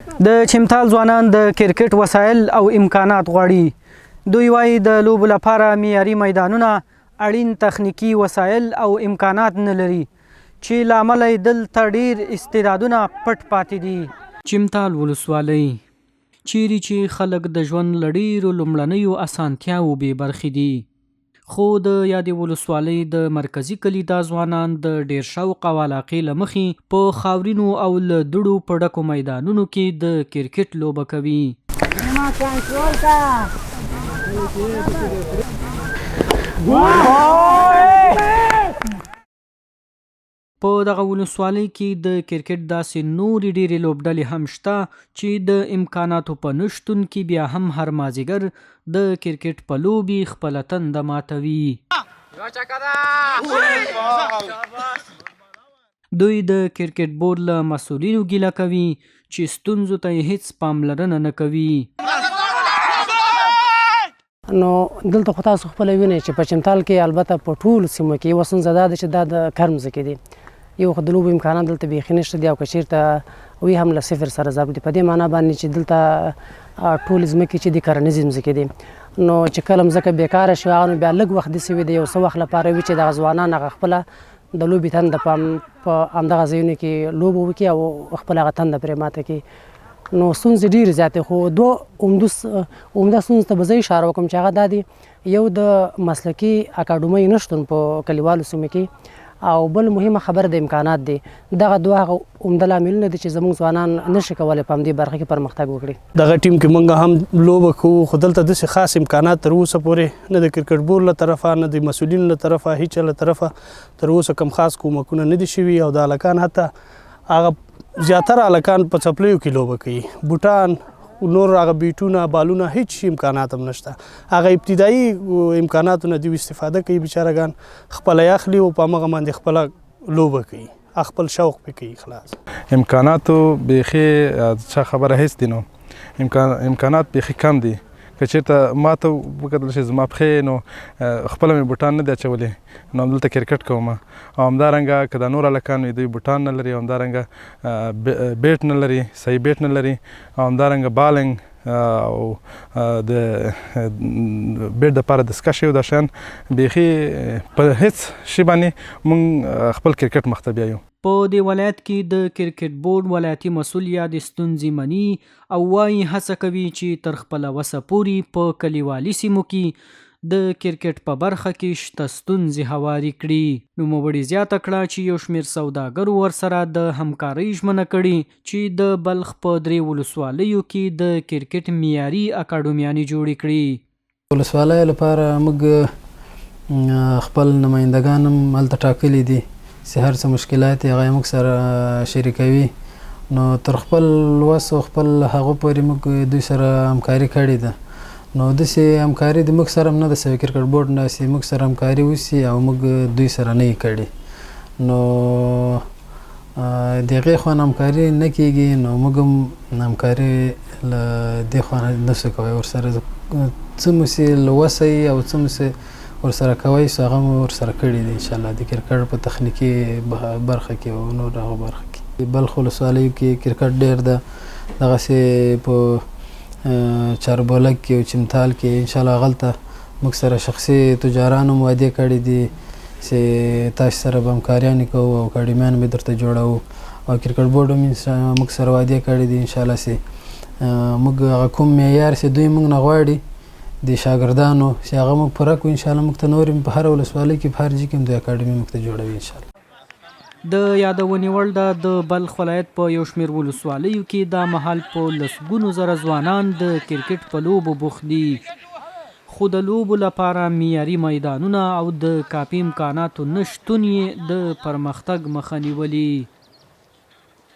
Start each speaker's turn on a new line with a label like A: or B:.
A: د چمتال ځوانان د کرکټ وسایل او امکانات غواړي. دوی وایي د لوبو لپاره معیاري میدانونه، اړین تخنیکي وسایل او امکانات نه لري چې له امله یې دلته ډیر استعدادونه پټ پاتې دي. چمتال ولسوالۍ چیرې چې خلک د ژوند له ډیرو لومړنیو اسانتیاوو بې برخې دي، خو د یادې ولسوالۍ د مرکزي کلي دا ځوانان د ډیر شوق او علاقې له مخې په خاورینو او له دوړو په ډکو میدانونو کې د کرکټ لوبه کوي. په دغه ولسوالۍ کې د کرکټ داسې نورې ډېرې لوبډلې هم شته چې د امکاناتو په نشتون کې بیا هم هر مازدیګر د کرکټ په لوبې خپله تنده ماتوي. دوی د کرکټ بورډ له مسؤلینو ګیله کوي چې ستونزو ته یې هیڅ پاملرنه نه کوي.
B: نو دلته خو تاسو خپله وینئ چې په چمتال کې البته په ټولو سیمو کې یوه ستونزه دا ده چې دا د کر مځکې دي. یو خو د لوبو امکانات دلته بیخي نشته دي او که چېرته وي هم له صفر سره ضرب دي. په دې معنا باندې چې دلته ټولې ځمکې چې دي کرنیزې ځمکې دي، نو چې کله مځکه بیکاره شي هغه نو بیا لږ وخت داسې وي د یو څه وخت لپاره وي چې دغه ځوانان هغه خپله د لوبې تنده په همدغه ځایونو کې لوبه وکړي او خپله هغه تنده پرې ماته کړي. نو ستونزې ډېرې زیاتې، خو دوه عمده ستونزو ته به زه اشاره وکړم چې هغه دا دي، یو د مسلکي اکاډمۍ نشتون په کلیوالو سیمو کې، او بل مهمه خبره د امکانات دی. دغه دوه هغه عمده لاملونه دي چې زموږ ځوانان نشي کولی په همدې برخه کې پرمختګ وکړي.
C: دغه ټیم کې موږ هم لوبه کوو، خو دلته داسې خاص امکانات تر اوسه پورې نه د کرکټ بورډ له طرفه نه د مسؤلینو له طرفه هیچا له طرفه تر اوسه کوم خاص کومکونه نه دي شوي، او د هلکان حتی هغه زیاتره هلکان په څپلیو کې لوبه کوي. بوټان نور هغه بیټونه بالونه هیڅ امکانات هم نشته. هغه ابتدایي امکاناتو نه دوی استفاده کوي، بیچارهګان خپله یې اخلي او په همغه باندې خپله لوبه کوي، خپل شوق پې کوي. خلاص
D: امکاناتو بیخي چا خبره هیڅ دي، نو امکانات بیخي کم دي. که چېرته ما ته وکتل شي زما پښې نو خپله مې بوټان نه دي اچولي، نو همدلته کرکټ کوم. او همدارنګه که دا نور هلکان وي دوی بوټان نه لري، او همدارنګه بیټ نه لري، صحیح بیټ نه لري، او همدارنګه بالنګ او د بیټ دپاره دستکش یو دا شیان بیخي په هیڅ شي باندې موږ خپل کرکټ مخ ته بیایو.
A: په دې ولایت کې د کرکټ بورډ ولایتي مسؤل یادې ستونزې مني او وایي هڅه کوي چې تر خپله وسه پورې په کلیوالي سیمو کې د کرکټ په برخه کې شته ستونزې هواري کړي. نوموړي زیاته کړه چې یو شمېر سوداګرو ورسره د همکارۍ ژمنه کړې چې د بلخ په 3 ولسوالیو کې د کرکټ معیاري اکاډمیانې جوړې کړي.
E: ولسوالیو لپاره موږ خپل نمایندګان هم هلته ټاکلي دي چې هر څه مشکلات یې هغه موږ سره شریکوي. نو تر خپل وس او خپل هغو پورې موږ دوی سره همکاري کړې ده. نو داسې همکاري د موږ سره هم نه ده سوې، کرکټ بورډ نه چې موږ سره همکاري وشي او موږ دوی سره نه یې کړې، نو د هغې خوا نه همکاري نه کېږي. نو موږ هم همکاري له دې خوا نه شو کوی ورسره، څه مو چې له وسه یې او څه مو چې ورسره کوی سو هغه مو ورسره کړي دي انشاءالله د کرکټ په تخنیکي برخه کې او نور هغه برخه کې. بلخ ولسوالیو کې کرکټ ډېر ده، دغسې په چاربولک کې او چمتال کې انشاءالله هغلته موږ سره شخصي تجارانو هم وعدې کړي دي چې تاسو سره به همکاریانې کوو او اکاډمیان به درته جوړوو، او کرکټ بورډ هم موږ سره وعدې کړي دي انشاءالله چې موږ هغه کوم معیار چې دوی موږ نه غواړي د شاګردانو چې هغه موږ پوره کړو، انشاءالله موږ ته نور په هره ولسوالۍ کې په هر ځای کې هم دوی اکاډمي موږ ته جوړوي انشاءالله.
A: د یادونې وړ ده د بلخ ولایت په یو شمېر ولسوالیو کې دا مهال په لسګونو زره ځوانان د کرکټ په لوبو بوخت دي، خو د لوبو لپاره معیاري میدانونه او د کافي امکاناتو نشتون یې د پرمختګ مخه نیولي.